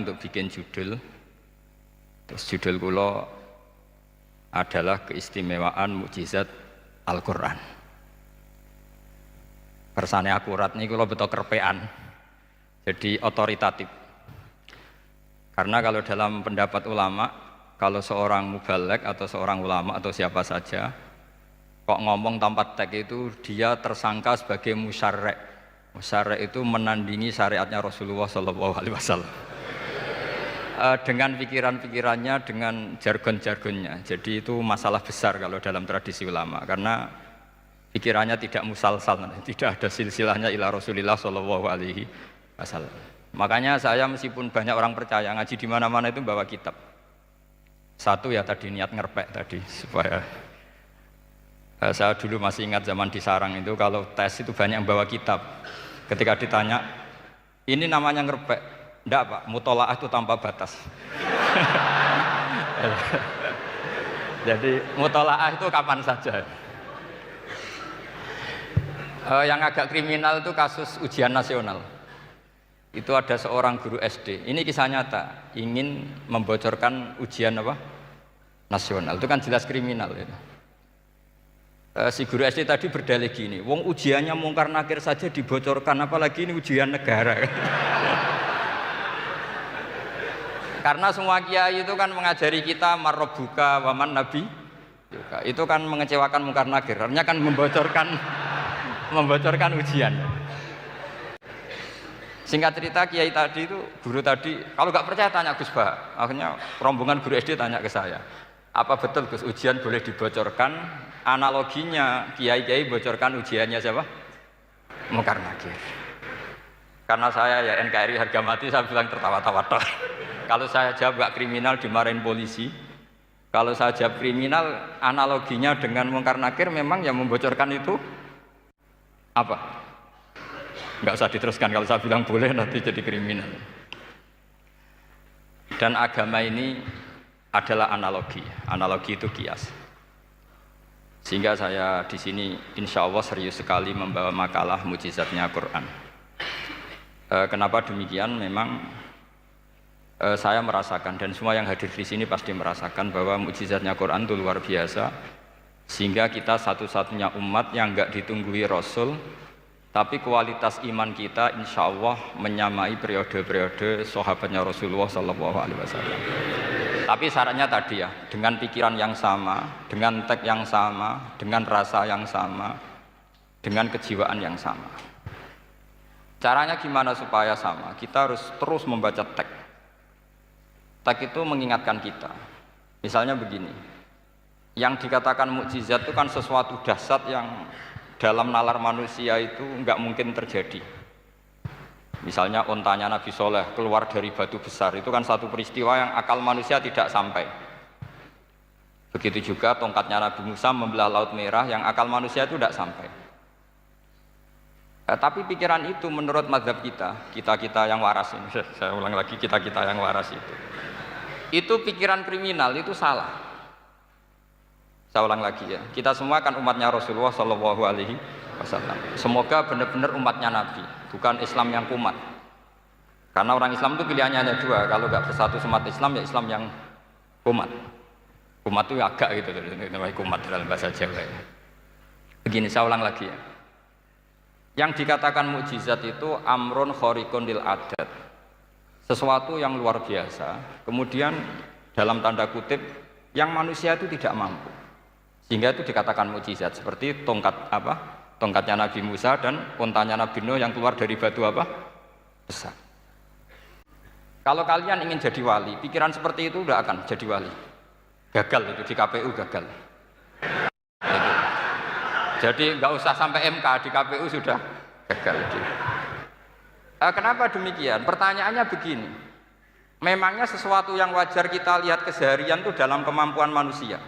untuk bikin judul. Terus judul kula adalah keistimewaan mukjizat Al-Qur'an. Kersane akurat nih kula beto kerpean. Jadi otoritatif. Karena kalau dalam pendapat ulama, kalau seorang mubaligh atau seorang ulama atau siapa saja kok ngomong tanpa teks itu dia tersangka sebagai musyarri'. Musyarri' itu menandingi syariatnya Rasulullah SAW. Dengan pikiran-pikirannya, dengan jargon-jargonnya. Jadi itu masalah besar kalau dalam tradisi ulama, karena pikirannya tidak musalsal, tidak ada silsilahnya ila Rasulillah SAW. Makanya saya meskipun banyak orang percaya ngaji di mana-mana itu bawa kitab. Satu ya tadi niat ngerpek tadi supaya saya dulu masih ingat zaman di sarang itu kalau tes itu banyak yang bawa kitab. Ketika ditanya, ini namanya ngerpek? Enggak Pak, mutolaah itu tanpa batas. Jadi mutolaah itu kapan saja. Yang agak kriminal itu kasus ujian nasional. Itu ada seorang guru SD. Ini kisah nyata, ingin membocorkan ujian apa? Nasional. Itu kan jelas kriminal itu. Si guru SD tadi berdalih gini, wong ujiannya mungkar nakir saja dibocorkan, apalagi ini ujian negara. Karena semua kiai itu kan mengajari kita marrobuka waman nabi, itu kan mengecewakan mungkar nakir, artinya kan membocorkan ujian. Singkat cerita kiai tadi itu, guru tadi, kalau nggak percaya tanya Gus Bah. Akhirnya rombongan guru SD tanya ke saya, apa betul Gus ujian boleh dibocorkan? Analoginya kiai-kiai bocorkan ujiannya siapa? Mungkar nakir. Karena saya ya NKRI harga mati, saya bilang tertawa-tawa toh. Kalau saya jawab gak kriminal dimarahin polisi. Kalau saya jawab kriminal, analoginya dengan mungkar nakir memang yang membocorkan itu apa? Nggak usah diteruskan, kalau saya bilang boleh nanti jadi kriminal. Dan agama ini adalah analogi. Analogi itu kias. Sehingga saya di sini insya Allah serius sekali membawa makalah mukjizatnya Quran. Kenapa demikian? Memang saya merasakan dan semua yang hadir di sini pasti merasakan bahwa mukjizatnya Quran itu luar biasa. Sehingga kita satu-satunya umat yang nggak ditunggui Rasul, tapi kualitas iman kita insya Allah menyamai periode-periode sahabatnya Rasulullah SAW. Tapi syaratnya tadi ya, dengan pikiran yang sama, dengan teks yang sama, dengan rasa yang sama, dengan kejiwaan yang sama. Caranya gimana supaya sama? Kita harus terus membaca teks. Teks itu mengingatkan kita. Misalnya begini, yang dikatakan mukjizat itu kan sesuatu dahsyat yang dalam nalar manusia itu nggak mungkin terjadi. Misalnya ontanya Nabi Soleh keluar dari batu besar, itu kan satu peristiwa yang akal manusia tidak sampai. Begitu juga tongkatnya Nabi Musa membelah Laut Merah, yang akal manusia itu tidak sampai. Tapi pikiran itu menurut mazhab kita yang waras ini, saya ulang lagi, kita yang waras itu pikiran kriminal, itu salah. Saya ulang lagi ya, kita semua kan umatnya Rasulullah SAW. Semoga benar-benar umatnya Nabi, bukan Islam yang kumat. Karena orang Islam itu pilihannya hanya dua, kalau nggak bersatu semat Islam ya Islam yang kumat. Kumat itu agak gitu, namanya kumat dalam bahasa Jawa. Begini, saya ulang lagi ya. Yang dikatakan mukjizat itu amrun khariqun lil adat, sesuatu yang luar biasa. Kemudian dalam tanda kutip yang manusia itu tidak mampu. Sehingga itu dikatakan mukjizat, seperti tongkatnya Nabi Musa dan untanya Nabi Nuh yang keluar dari batu apa? Besar. Kalau kalian ingin jadi wali, pikiran seperti itu udah akan jadi wali. Gagal itu di KPU gagal. Jadi nggak usah sampai MK, di KPU sudah gagal. Kenapa demikian? Pertanyaannya begini. Memangnya sesuatu yang wajar kita lihat keseharian itu dalam kemampuan manusia?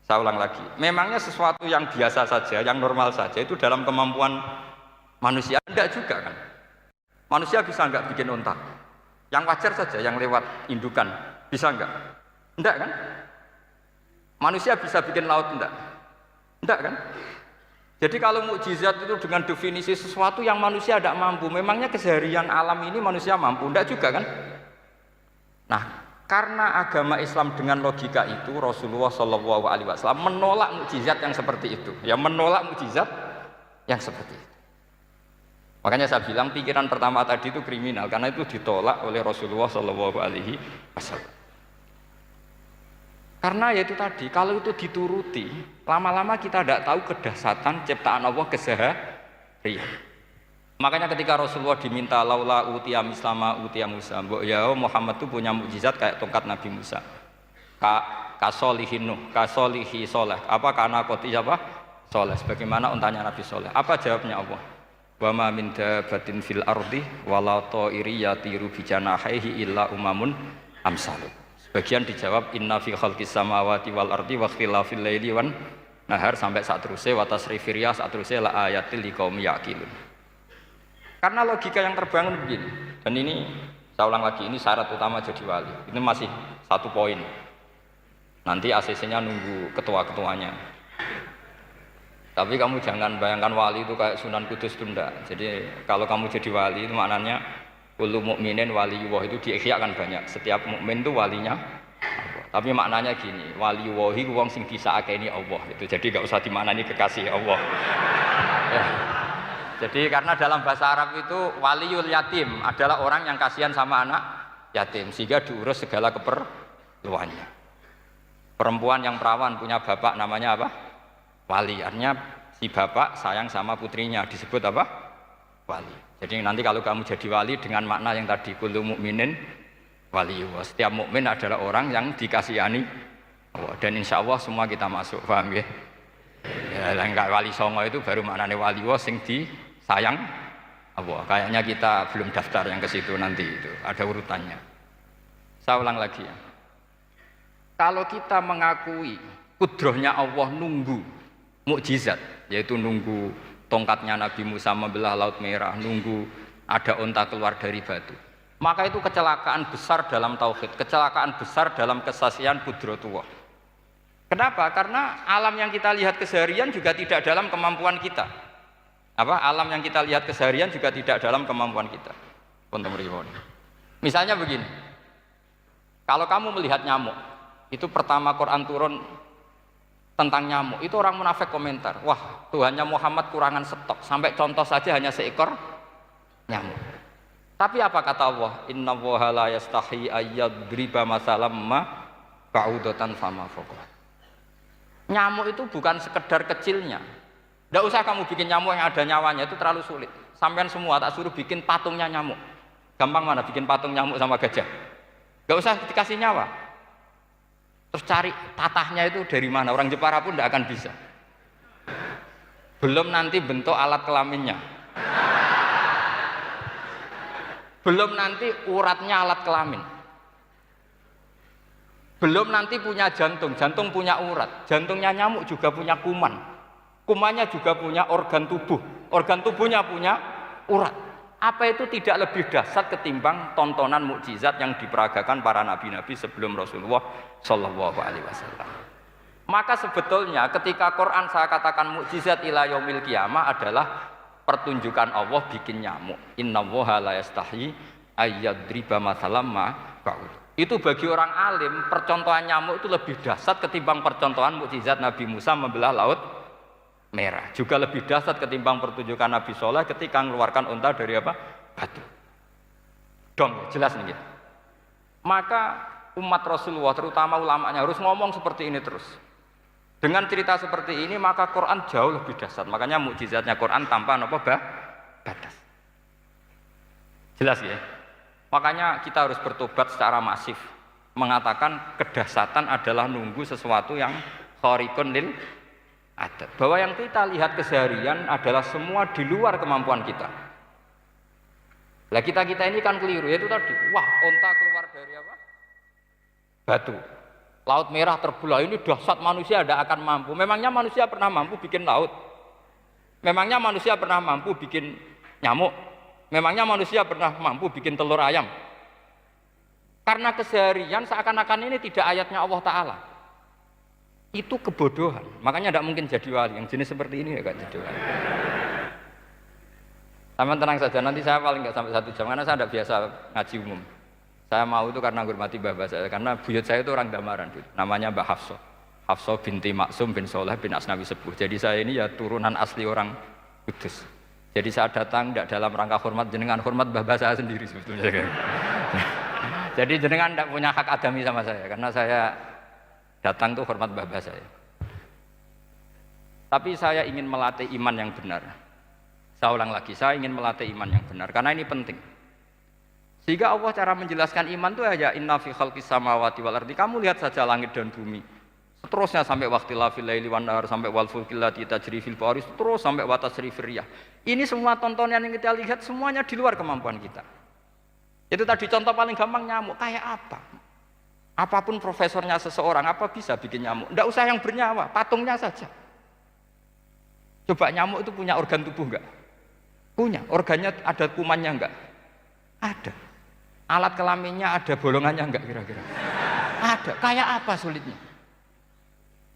Saya ulang lagi, memangnya sesuatu yang biasa saja, yang normal saja itu dalam kemampuan manusia? Enggak juga kan? Manusia bisa enggak bikin unta? Yang wajar saja, yang lewat indukan, bisa enggak? Enggak kan? Manusia bisa bikin laut enggak? Enggak kan? Jadi kalau mukjizat itu dengan definisi sesuatu yang manusia tidak mampu, memangnya keseharian alam ini manusia mampu? Enggak juga kan? Nah, karena agama Islam dengan logika itu Rasulullah Shallallahu Alaihi Wasallam menolak mukjizat yang seperti itu, ya menolak mukjizat yang seperti itu. Makanya saya bilang pikiran pertama tadi itu kriminal karena itu ditolak oleh Rasulullah Shallallahu Alaihi Wasallam. Karena ya itu tadi, kalau itu dituruti, lama-lama kita tidak tahu kedahsyatan ciptaan Allah keseharian. Makanya ketika Rasulullah diminta laula utiya mislama utiya Musa, ya Muhammad itu punya mukjizat kayak tongkat Nabi Musa. Kasolihin Nuh, kasolihi Soleh, apa karena koti apa? Soleh, sebagaimana untanya Nabi Soleh. Apa jawabnya Allah? Wa ma min dabatin fil ardi wala ta'iri yatiru bi janahihi illa umamun amsalukum. Bagian dijawab inna fi khalqis samawati wal ardi wa ikhtilafil laili wan nahar sampai saat terusnya wa tasrifir riyah saat terusnya la ayatil liqaumi yaqilun. Karena logika yang terbangun begini. Dan ini saya ulang lagi, ini syarat utama jadi wali. Ini masih satu poin. Nanti ACC-nya nunggu ketua-ketuanya. Tapi kamu jangan bayangkan wali itu kayak Sunan Kudus tunda. Jadi kalau kamu jadi wali itu maknanya kullu mukminin waliyullah itu di Ihya kan banyak. Setiap mukmin itu walinya Allah. Tapi maknanya gini, waliyullahi wong sing disakeni Allah. Itu jadi enggak usah dimaknani kekasih Allah. Ya. Jadi karena dalam bahasa Arab itu waliyul yatim adalah orang yang kasihan sama anak yatim sehingga diurus segala keperluannya. Perempuan yang perawan punya bapak namanya apa? Wali. Artinya si bapak sayang sama putrinya disebut apa? Wali. Jadi nanti kalau kamu jadi wali dengan makna yang tadi kullu mukminin waliyullah. Setiap mukmin adalah orang yang dikasihani Allah. Dan insya Allah semua kita masuk, paham ya? Ya, enggak wali songo itu baru maknanya waliyullah sing disayang Allah. Kayaknya kita belum daftar yang ke situ nanti itu. Ada urutannya. Saya ulang lagi ya. Kalau kita mengakui kudrohnya Allah nunggu mukjizat, yaitu nunggu tongkatnya Nabi Musa membelah Laut Merah, nunggu ada onta keluar dari batu. Maka itu kecelakaan besar dalam tauhid, kecelakaan besar dalam kesaksian kudratullah. Kenapa? Karena alam yang kita lihat keseharian juga tidak dalam kemampuan kita. Alam yang kita lihat keseharian juga tidak dalam kemampuan kita. Misalnya begini, kalau kamu melihat nyamuk, itu pertama Quran turun tentang nyamuk, itu orang munafik komentar, wah Tuhannya Muhammad kurangan stok, sampai contoh saja hanya seekor nyamuk. Tapi apa kata Allah? Inna Allaha la yastahi ayyadriba masalam ma ba'udatan fama fawqa. Nyamuk itu bukan sekedar kecilnya. Tidak usah kamu bikin nyamuk yang ada nyawanya, itu terlalu sulit. Sampean semua tak suruh bikin patungnya nyamuk. Gampang mana bikin patung nyamuk sama gajah? Tidak usah dikasih nyawa. Terus cari tatahnya itu dari mana, orang Jepara pun tidak akan bisa. Belum nanti bentuk alat kelaminnya, belum nanti uratnya alat kelamin, belum nanti punya jantung, jantung punya urat, jantungnya nyamuk juga punya kuman, kumannya juga punya organ tubuh, organ tubuhnya punya urat. Apa itu tidak lebih dahsyat ketimbang tontonan mukjizat yang diperagakan para nabi-nabi sebelum Rasulullah Shallallahu Alaihi Wasallam? Maka sebetulnya ketika Quran saya katakan mukjizat ila yaumil qiyamah adalah pertunjukan Allah bikin nyamuk. Innallaha la yastahi ayyadriba mathalam ma ba'ud. Itu bagi orang alim percontohan nyamuk itu lebih dahsyat ketimbang percontohan mukjizat Nabi Musa membelah Laut Merah. Juga lebih dahsyat ketimbang pertunjukan Nabi Soleh ketika mengeluarkan unta dari apa? Batu. Dong, jelas nih. Maka umat Rasulullah terutama ulamanya harus ngomong seperti ini terus. Dengan cerita seperti ini maka Quran jauh lebih dahsyat. Makanya mukjizatnya Quran tanpa apa? Batas. Jelas ya. Makanya kita harus bertobat secara masif, mengatakan kedahsyatan adalah nunggu sesuatu yang khariqun lil adat. Bahwa yang kita lihat keseharian adalah semua di luar kemampuan kita. Lah kita ini kan keliru, yaitu tadi, wah onta keluar dari apa? Batu. Laut Merah terbelah, ini dahsyat, manusia tidak akan mampu. Memangnya manusia pernah mampu bikin laut? Memangnya manusia pernah mampu bikin nyamuk? Memangnya manusia pernah mampu bikin telur ayam? Karena keseharian seakan-akan ini tidak ayatnya Allah Ta'ala. Itu kebodohan, makanya tidak mungkin jadi wali. Yang jenis seperti ini ya jadi wali. Sama tenang saja, nanti saya paling nggak sampai 1 jam karena saya tidak biasa ngaji umum. Saya mau itu karena menghormati bapak saya, karena buyut saya itu orang Damaran, namanya Mbah Hafsah. Hafsah binti Maksum bin Soleh bin Asnawi Sepuh. Jadi saya ini ya turunan asli orang Kudus. Jadi saya datang tidak dalam rangka hormat jenengan, hormat bapak saya sendiri sebetulnya. Jadi jenengan tidak punya hak adami sama saya, karena saya datang tuh hormat bapak saya. Tapi saya ingin melatih iman yang benar. Saya ulang lagi, saya ingin melatih iman yang benar, karena ini penting. Sehingga Allah cara menjelaskan iman itu aja inna fi khalqis samawati wal ardi. Kamu lihat saja langit dan bumi. Seterusnya sampai waqtilafil laili wan nahar, sampai wal fulkil lati tajri fil bahri, terus sampai wa tasrifir riyah. Ini semua tontonan yang kita lihat semuanya di luar kemampuan kita. Itu tadi contoh paling gampang, nyamuk kayak apa? Apapun profesornya seseorang, apa bisa bikin nyamuk? Tidak usah yang bernyawa, patungnya saja. Coba nyamuk itu punya organ tubuh enggak? Punya. Organnya ada kumannya enggak? Ada. Alat kelaminnya ada bolongannya enggak kira-kira? Ada. Kayak apa sulitnya?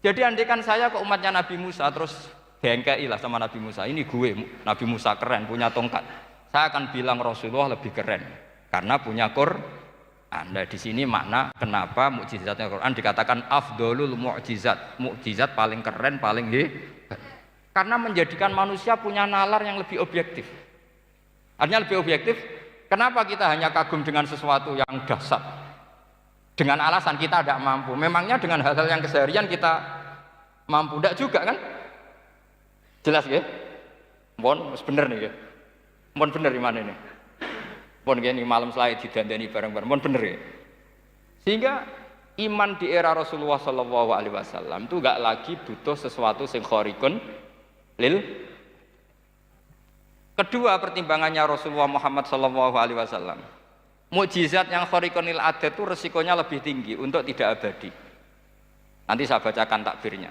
Jadi andaikan saya ke umatnya Nabi Musa terus bengkei lah sama Nabi Musa, ini gue Nabi Musa keren punya tongkat, saya akan bilang Rasulullah lebih keren karena punya Quran. Nah di sini makna kenapa mukjizatnya Quran dikatakan afdolul mukjizat, mukjizat paling keren paling hebat, karena menjadikan manusia punya nalar yang lebih objektif. Artinya lebih objektif. Kenapa kita hanya kagum dengan sesuatu yang dahsyat dengan alasan kita tidak mampu? Memangnya dengan hal-hal yang keseharian kita mampu? Tidak juga kan? Jelas ya? Mohon bener nih ya? Mohon bener di mana ini? Mohon gini malam selai didandani bareng-bareng. Mohon bener ya? Sehingga iman di era Rasulullah SAW itu gak lagi butuh sesuatu yang khariqun lil. Kedua pertimbangannya Rasulullah Muhammad SAW, mukjizat yang khariqunil adat itu resikonya lebih tinggi untuk tidak abadi. Nanti saya bacakan takbirnya.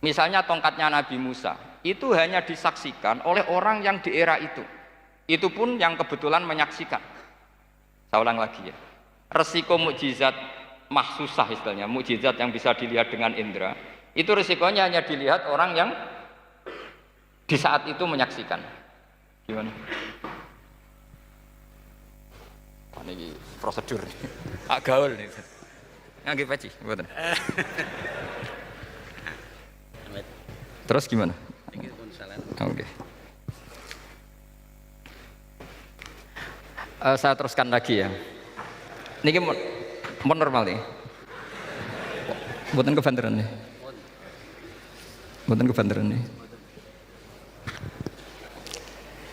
Misalnya tongkatnya Nabi Musa itu hanya disaksikan oleh orang yang di era itu pun yang kebetulan menyaksikan. Saya ulang lagi ya, resiko mukjizat mahsusah istilahnya, mukjizat yang bisa dilihat dengan indera, itu resikonya hanya dilihat orang yang di saat itu menyaksikan. Gimana? Oh, ini prosedur agak gaul nih. Nggak peci, betul. Terus gimana? Oke. Saya teruskan lagi ya. Ini mau normal nih. Buatan kebanteran nih. Buatan kebanteran nih.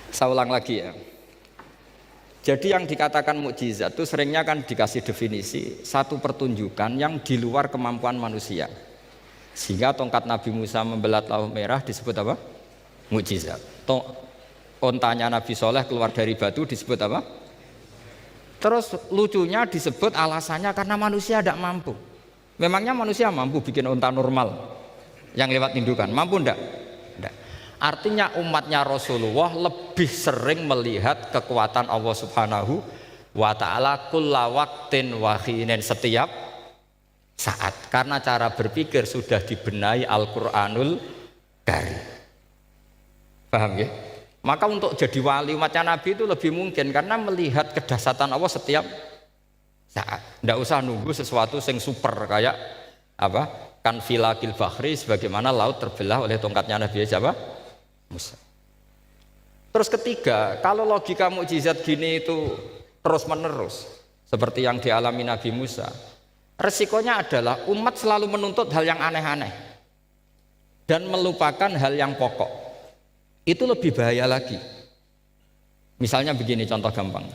Saya ulang lagi ya. Jadi yang dikatakan mukjizat itu seringnya kan dikasih definisi satu pertunjukan yang di luar kemampuan manusia. Sehingga tongkat Nabi Musa membelah Laut Merah disebut apa? Mukjizat. Ontanya Nabi Soleh keluar dari batu disebut apa? Terus lucunya disebut alasannya karena manusia tidak mampu. Memangnya manusia mampu bikin onta normal yang lewat indukan? Mampu enggak? Enggak. Artinya umatnya Rasulullah lebih sering melihat kekuatan Allah Subhanahu wa ta'ala kulla waqtin wa hinin, setiap saat, karena cara berpikir sudah dibenahi Al-Qur'anul Karim. Paham ya? Maka untuk jadi wali umatnya Nabi itu lebih mungkin karena melihat kedahsyatan Allah setiap saat. Tidak usah nunggu sesuatu yang super kayak apa? Kan filakil bahri, sebagaimana laut terbelah oleh tongkatnya Nabi siapa? Musa. Terus ketiga, kalau logika mukjizat gini itu terus menerus seperti yang dialami Nabi Musa, resikonya adalah umat selalu menuntut hal yang aneh-aneh dan melupakan hal yang pokok. Itu lebih bahaya lagi. Misalnya begini contoh gampang.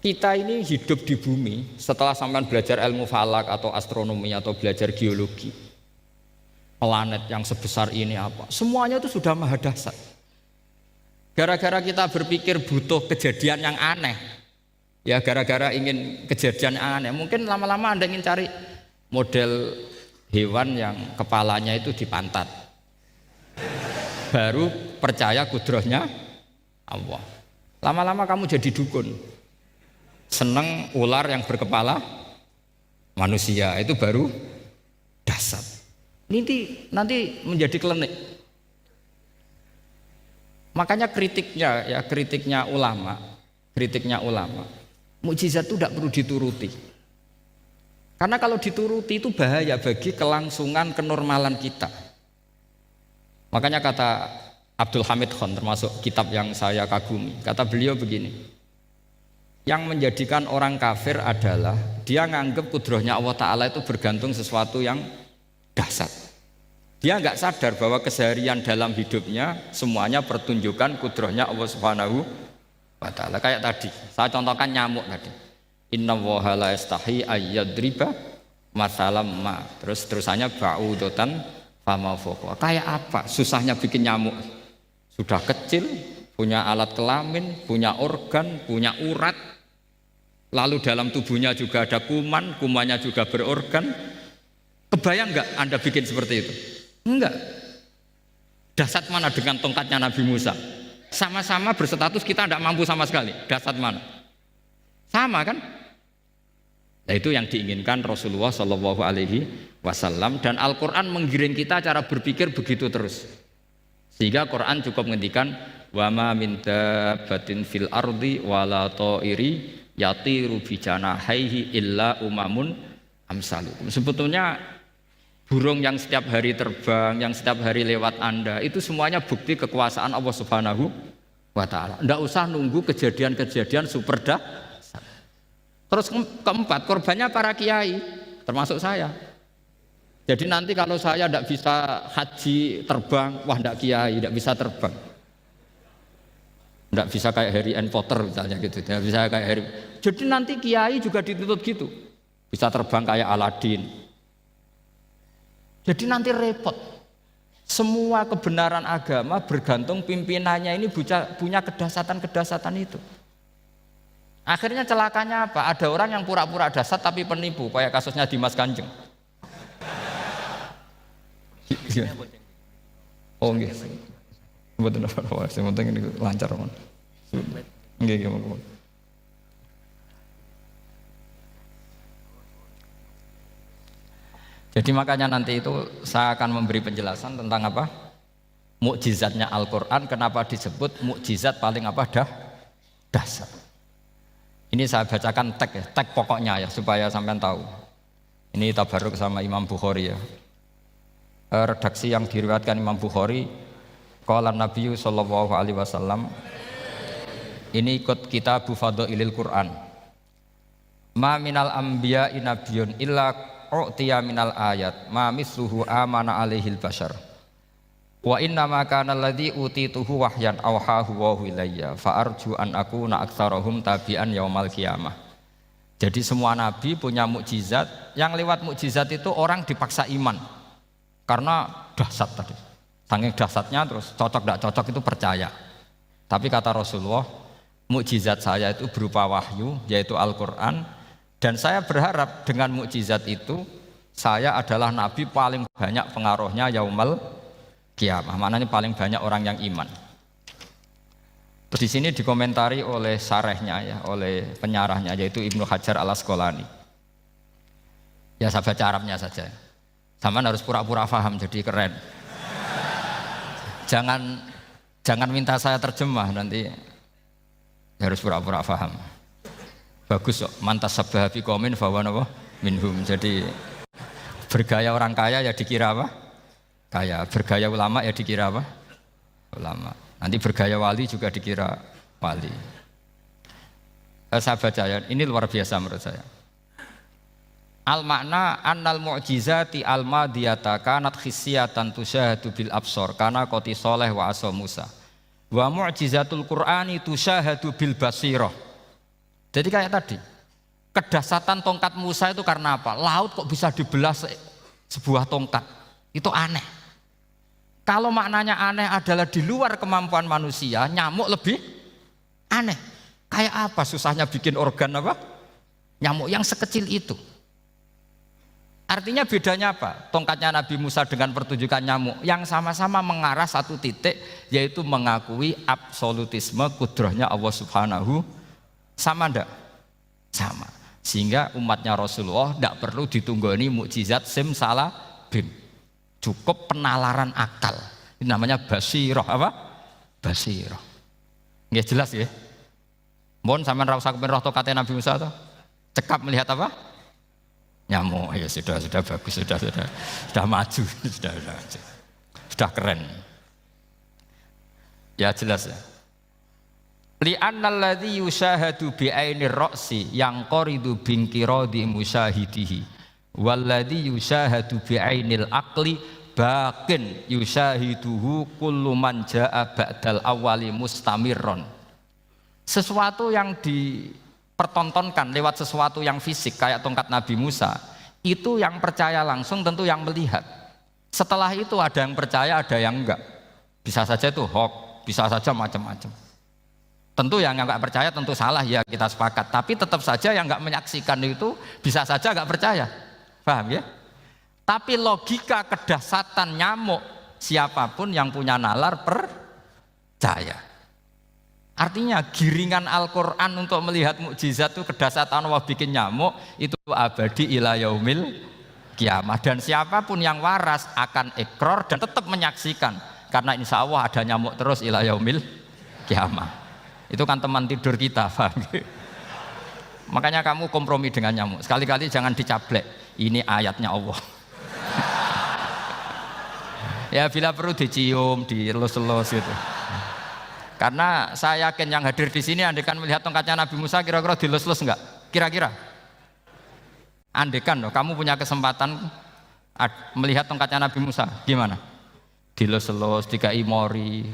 Kita ini hidup di bumi setelah sampean belajar ilmu falak atau astronomi atau belajar geologi. Planet yang sebesar ini apa? Semuanya itu sudah maha dahsyat. Gara-gara kita berpikir butuh kejadian yang aneh. Ya gara-gara ingin kejadian yang aneh. Mungkin lama-lama Anda ingin cari model hewan yang kepalanya itu di pantat. Baru percaya kudrahnya Allah. Lama-lama kamu jadi dukun. Seneng ular yang berkepala manusia, itu baru dahsyat. Nanti menjadi klinik. Makanya kritiknya ulama kritiknya ulama. Mukjizat itu tidak perlu dituruti. Karena kalau dituruti itu bahaya bagi kelangsungan kenormalan kita. Makanya kata Abdul Hamid Khan, termasuk kitab yang saya kagumi, kata beliau begini, yang menjadikan orang kafir adalah dia nganggep kudrahnya Allah Ta'ala itu bergantung sesuatu yang dahsyat. Dia nggak sadar bahwa keseharian dalam hidupnya semuanya pertunjukan kudrahnya Allah Subhanahu wa Ta'ala. Kayak tadi, saya contohkan nyamuk tadi. Inna woha la yastahi ayyadriba masalam ma. Terus terusannya ba'udotan fama fokwa. Kayak apa susahnya bikin nyamuk? Sudah kecil, punya alat kelamin, punya organ, punya urat. Lalu dalam tubuhnya juga ada kuman, kumannya juga berorgan. Kebayang nggak Anda bikin seperti itu? Enggak. Dahsyat mana dengan tongkatnya Nabi Musa? Sama-sama berstatus kita tidak mampu sama sekali. Dahsyat mana? Sama kan? Nah, itu yang diinginkan Rasulullah Shallallahu Alaihi Wasallam, dan Al-Quran menggiring kita cara berpikir begitu terus. Sehingga Quran cukup menghentikan wa ma min dabbatin fil ardi wala ta'iri yatiru bi janahaihi illa umamun amsalukum. Sebetulnya burung yang setiap hari terbang, yang setiap hari lewat Anda, itu semuanya bukti kekuasaan Allah Subhanahu wa Ta'ala. Tidak usah nunggu kejadian-kejadian super dahsyat. Terus keempat, korbannya para kiai, termasuk saya. Jadi nanti kalau saya tidak bisa haji terbang, wah tidak kiai, tidak bisa terbang. Tidak bisa kayak Harry N. Potter misalnya gitu, tidak bisa kayak Harry. Jadi nanti kiai juga dituntut gitu, bisa terbang kayak Aladin. Jadi nanti repot. Semua kebenaran agama bergantung pimpinannya ini punya kedahsyatan-kedahsyatan itu. Akhirnya celakanya apa? Ada orang yang pura-pura dahsyat tapi penipu, kayak kasusnya Dimas Kanjeng. Oh nggih. Mboten apa-apa, sing penting ini lancar mon. Nggih nggih monggo. Jadi makanya nanti itu saya akan memberi penjelasan tentang apa? Mukjizatnya Al-Qur'an, kenapa disebut mukjizat paling apa dahsyat. Ini saya bacakan tag pokoknya ya supaya sampean tahu. Ini tabarruk sama Imam Bukhari ya. Redaksi yang diriwayatkan Imam Bukhari, qala Nabi sallallahu alaihi wasallam, ini ikut kitab Fadhailil Quran. Ma minal anbiya'i nabiyyun illa u'tiya minal ayat ma misluhu amana alaihil bashar. Wa inna ma kana alladzi utituhu wahyan awhahu wa ilayya fa arju an akuna aktsarahum tabi'an yaumal qiyamah. Jadi semua nabi punya mukjizat, yang lewat mukjizat itu orang dipaksa iman. Karena dahsyat tadi. Saking dahsyatnya terus cocok tidak cocok itu percaya. Tapi kata Rasulullah, mukjizat saya itu berupa wahyu yaitu Al-Qur'an, dan saya berharap dengan mukjizat itu saya adalah nabi paling banyak pengaruhnya yaumal kiamah, maknanya paling banyak orang yang iman. Terus di sini dikomentari oleh syarehnya ya, oleh penyarahnya yaitu Ibnu Hajar Al-Asqalani. Ya saya baca Arabnya saja. Zaman harus pura-pura paham jadi keren. Jangan minta saya terjemah nanti harus pura-pura paham. Bagus kok, mantas sabah bi qaumin fa wa minhum. Jadi bergaya orang kaya ya dikira apa? Kaya, bergaya ulama ya dikira apa? Ulama. Nanti bergaya wali juga dikira wali. Saya baca ya, ini luar biasa menurut saya. Al makna annal mu'jizati al madiyata kanat khissiyatan tusyahadu bil absor kana qoti soleh wa asa Musa. Wa mu'jizatul Qur'ani tusyahadu bil basirah. Jadi kayak tadi, kedahsyatan tongkat Musa itu karena apa? Laut kok bisa dibelah sebuah tongkat? Itu aneh. Kalau maknanya aneh adalah di luar kemampuan manusia, nyamuk lebih aneh. Kayak apa susahnya bikin organ apa? Nyamuk yang sekecil itu. Artinya bedanya apa? Tongkatnya Nabi Musa dengan pertunjukan nyamuk yang sama-sama mengarah satu titik, yaitu mengakui absolutisme kudrahnya Allah Subhanahu. Sama enggak? Sama. Sehingga umatnya Rasulullah tidak perlu ditunggoni mukjizat simsalabim. Cukup penalaran akal. Ini namanya basirah apa? Basirah. Nggak jelas ya? Mohon sampean ra usah kepen roh tokate Nabi Musa to. Cekap melihat apa? Nyamuk. Ya sudah bagus, sudah maju, sudah keren. Ya jelas ya. Li'annal ladzi yushahadu bi ainir ra'si yang qaridu binqiradi musyahidihi walladzi yushahadu bi ainil aqli baqin yushahiduhu kullu man jaa ba'dal awwali mustamirron. Sesuatu yang dipertontonkan lewat sesuatu yang fisik kayak tongkat Nabi Musa, itu yang percaya langsung tentu yang melihat. Setelah itu ada yang percaya, ada yang enggak. Bisa saja itu hoax, bisa saja macam-macam. Tentu yang enggak percaya tentu salah, ya kita sepakat. Tapi tetap saja yang enggak menyaksikan itu bisa saja enggak percaya. Paham ya? Tapi logika kedahsyatan nyamuk, siapapun yang punya nalar percaya. Artinya giringan Al-Quran untuk melihat mukjizat itu kedahsyatan Allah bikin nyamuk itu abadi ila yaumil kiamah. Dan siapapun yang waras akan ikrar dan tetap menyaksikan. Karena insya Allah ada nyamuk terus ila yaumil kiamah. Itu kan teman tidur kita, paham? Makanya kamu kompromi dengan nyamuk. Sekali-kali jangan dicablek. Ini ayatnya Allah. Ya bila perlu dicium, dielus-elus gitu. Karena saya yakin yang hadir di sini andekan melihat tongkatnya Nabi Musa kira-kira dilus-lus enggak? Kira-kira? Andekan loh, kamu punya kesempatan melihat tongkatnya Nabi Musa, gimana? Dilus-lus, dikai mori,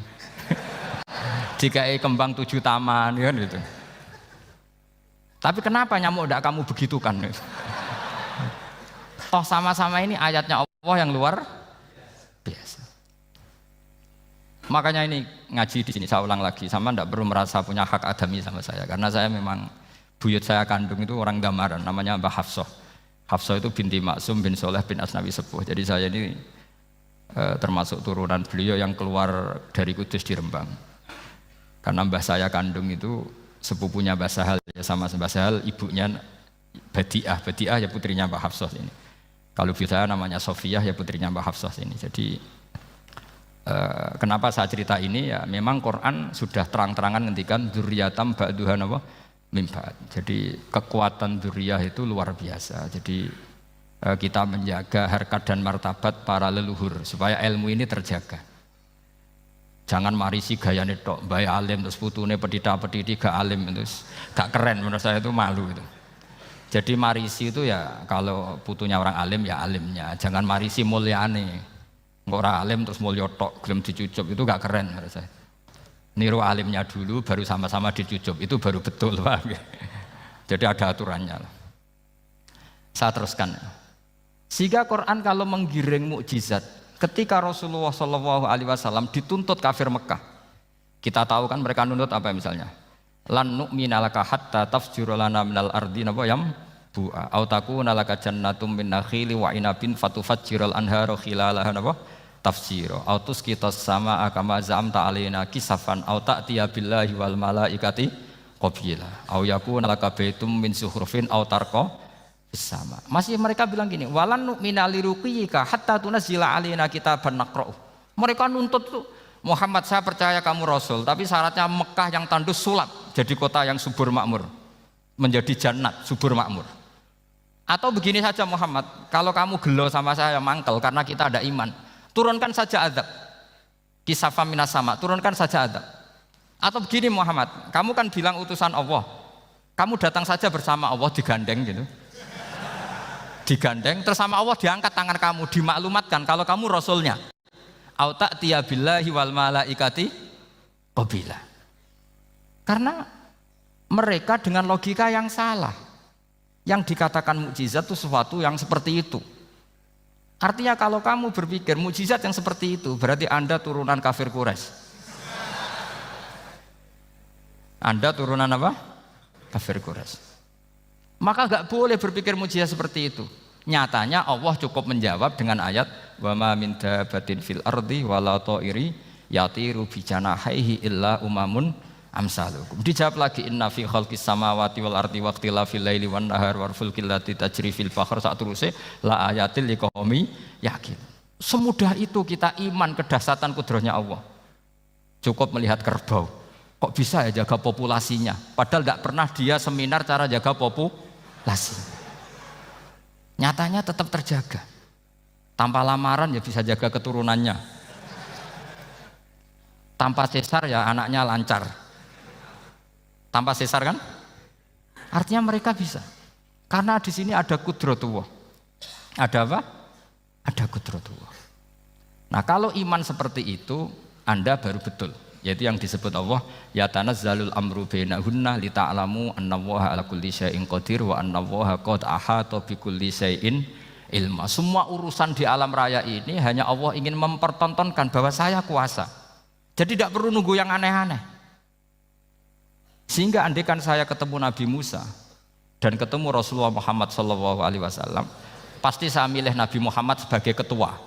dikai kembang 7 taman, kan gitu. Tapi kenapa nyamuk enggak kamu begitukan? Toh sama-sama ini ayatnya Allah yang luar biasa. Makanya ini ngaji di sini saya ulang lagi, sama ndak perlu merasa punya hak adami sama saya, karena saya memang buyut saya kandung itu orang Damaran, namanya Mbah Hafsah. Hafsah itu binti Maksum bin Soleh bin Asnawi Sepuh. Jadi saya ini termasuk turunan beliau yang keluar dari Kudus di Rembang. Karena mbah saya kandung itu sepupunya Mbah Sahal, ya sama Mbah Sahal, ibunya Badiah ya putrinya Mbah Hafsah ini. Kalau ibu saya namanya Sofiyah ya putrinya Mbah Hafsah ini. Jadi kenapa saya cerita ini ya memang Quran sudah terang-terangan ngendikan dzurriyatam ba'duhan apa mimba. Jadi kekuatan dzurriyah itu luar biasa. Jadi kita menjaga harkat dan martabat para leluhur supaya ilmu ini terjaga. Jangan marisi gayane tok, bae alim terus putune pedita-pediti gak alim terus gak keren, menurut saya itu malu itu. Jadi marisi itu ya kalau putunya orang alim ya alimnya, jangan marisi mulyane. Ora alim terus mulya tok gelem dicucup itu gak keren menurut saya. Niru alimnya dulu baru sama-sama dicucup itu baru betul, Pak. Jadi ada aturannya. Saya teruskan. Sehingga Quran kalau menggiring mukjizat, ketika Rasulullah SAW dituntut kafir Mekah, kita tahu kan mereka nuntut apa misalnya? Lan nu'mina laka hatta tafjura lana minal ardi napa yam bu'a au takuna laka jannatum min nakhili wa inabin fatufajjiral anhara khilalaha napa tafsira au tusqitas samaa kama zamta alaina kisafan au ta'tiya billahi wal malaikati qabila au yakuna laka baitum min zuhrufin au tarqa sama. Masih mereka bilang gini, walan nu'mina liruqiyika hatta tunazzila alaina kitaban naqra'u. Mereka nuntut tuh, Muhammad saya percaya kamu Rasul, tapi syaratnya Mekah yang tandus sulap jadi kota yang subur makmur, menjadi jannat subur makmur. Atau begini saja Muhammad, kalau kamu gelo sama saya mangkel karena kita ada iman, turunkan saja azab. Kisafam minas sama, turunkan saja azab. Atau begini Muhammad, kamu kan bilang utusan Allah, kamu datang saja bersama Allah digandeng gitu. Digandeng, terus sama Allah diangkat tangan kamu, dimaklumatkan kalau kamu Rasulnya. Au ta'tiya billahi wal malaikati qabila. Karena mereka dengan logika yang salah. Yang dikatakan mukjizat itu sesuatu yang seperti itu. Artinya kalau kamu berpikir mukjizat yang seperti itu, berarti Anda turunan kafir Quraisy. Anda turunan apa? Kafir Quraisy. Maka gak boleh berpikir mukjizat seperti itu. Nyatanya Allah cukup menjawab dengan ayat wa ma min dabatin fil ardi wala ta'iri yatiru bi janahihi illa umamun amsalukum. Dijawab lagi inna fi khalqis samawati wal ardi waqtilafil laili wan nahar wal fulkil lati tajri fil bahr saturuse la ayatil liqaumi yakin. Semudah itu kita iman kedahsyatan kudrahnya Allah. Cukup melihat kerbau, Kok bisa ya jaga populasinya? Padahal tidak pernah dia seminar cara jaga populasi. Nyatanya tetap terjaga. Tanpa lamaran ya bisa jaga keturunannya. Tanpa sesar ya anaknya lancar. Tanpa sesar kan? Artinya mereka bisa. Karena di sini ada kudratullah. Ada apa? Ada kudratullah. Nah, kalau iman seperti itu, Anda baru betul. Yaitu yang disebut Allah, ya tanazzalul amru bainahunna lita'lamu annallaha ala kulli syai'in qadir wa annallaha qad ahata bikulli syai'in ilma. Semua urusan di alam raya ini hanya Allah ingin mempertontonkan bahwa saya kuasa. Jadi tidak perlu nunggu yang aneh-aneh. Sehingga andaikan saya ketemu Nabi Musa dan ketemu Rasulullah Muhammad SAW, pasti saya milih Nabi Muhammad sebagai ketua.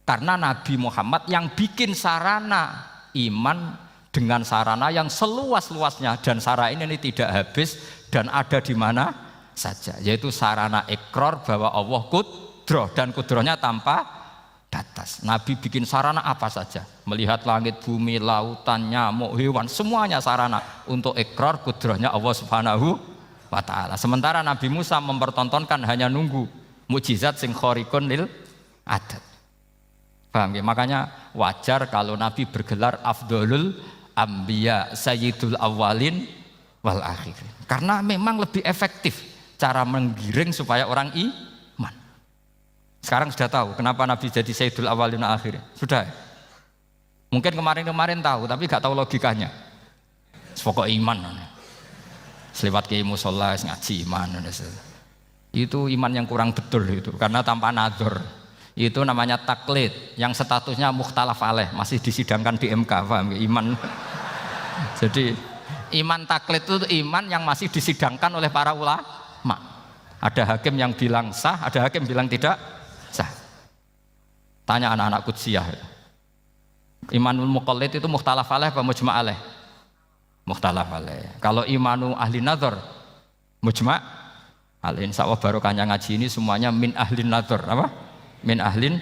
Karena Nabi Muhammad yang bikin sarana iman dengan sarana yang seluas-luasnya, dan sarana ini tidak habis dan ada di mana saja, yaitu sarana ikrar bahwa Allah kudroh dan kudrohnya tanpa batas. Nabi bikin sarana apa saja, melihat langit, bumi, lautan, nyamuk, hewan, semuanya sarana untuk ikrar kudrohnya Allah Subhanahu wa ta'ala. Sementara Nabi Musa mempertontonkan hanya nunggu mukjizat sing khariqun lil adat. Paham ya? Makanya wajar kalau Nabi bergelar Afdholul Anbiya, Sayyidul Awwalin wal Akhirin. Karena memang lebih efektif cara menggiring supaya orang iman. Sekarang sudah tahu kenapa Nabi jadi Sayyidul Awwalin wal Akhirin? Sudah. Mungkin kemarin-kemarin tahu tapi gak tahu logikanya. Pokok iman. Selewat ke musola ngaji iman. Itu iman yang kurang betul itu, karena tanpa nadzor. Itu namanya taklid yang statusnya mukhtalaf alaih, masih disidangkan di MK, paham ya? Iman. Jadi iman taklid itu iman yang masih disidangkan oleh para ulama. Ada hakim yang bilang sah, ada hakim bilang tidak sah. Tanya anak-anak Qudsiyah. Imanul muqallid itu mukhtalaf alaih apa mujma' alaih? Mukhtalaf alaih. Kalau imanu ahli nadzar mujma' alaih. Insyaallah barokahnya ngaji ini semuanya min ahli nadzar, apa? Min ahlin,